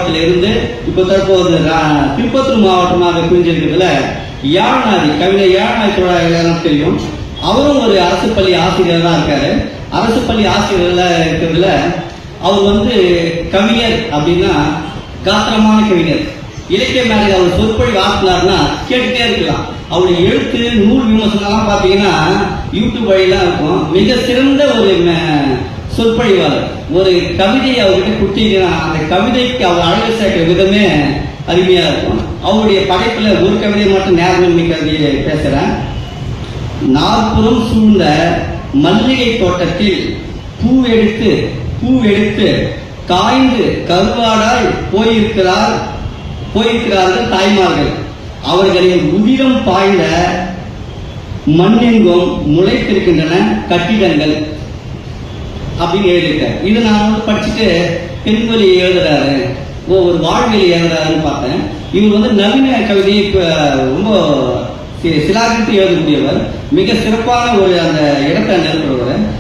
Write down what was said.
மாவட்டத்தில் இருந்து இப்போ தற்போது திருப்பத்தூர் மாவட்டமாக பிரிஞ்சிருக்கிறதுல யாழ்நாதி கவிஞர் யாழ்நாதி தெரியும். அவரும் ஒரு அரசு பள்ளி ஆசிரியர் தான் இருக்காரு. அரசு பள்ளி ஆசிரியர்கள இருக்கிறதுல அவர் கவிஞர் அப்படின்னா காத்திரமான கவிஞர். இலக்கிய மேடையில் அவர் சொற்பொழி ஆசினார்னா கேட்டுட்டே இருக்கலாம். அவருடைய எழுத்து நூல் விமர்சனம்லாம் பார்த்தீங்கன்னா யூடியூப் வழியெல்லாம் இருக்கும். மிக சிறந்த ஒரு சொற்பொழிவாளர். ஒரு கவிதையை அவர்கிட்ட கொடுத்தீங்கன்னா அந்த கவிதைக்கு அவர் அழகு சேர்க்கிற விதமே அருமையா இருக்கும். அவருடைய படைப்புல ஒரு கவிதை மட்டும் நேரமின்மை கவிதையை பேசுறேன். நாற்புறம் சூழ்ந்த மல்லிகை தோட்டத்தில் பூவெடுத்து காய்ந்து கருவாடாய் போயிருக்கிறார்கள் தாய்மார்கள். அவர்களின் உதிரம் பாய்ந்த மண்ணெங்கும் முளைத்திருக்கின்றன கட்டிடங்கள் அப்படின்னு எழுதியிருக்காரு. இது நான் படிச்சுட்டு பெண்மொழி எழுதுறாரு, ஒரு வாழ்வியல் எழுதுறாருன்னு பார்த்தேன். இவர் நவீன கவிதையை ரொம்ப சிலாகித்து எழுதக்கூடியவர். மிக சிறப்பான ஒரு அந்த இடத்தை நிறுத்துறவர்.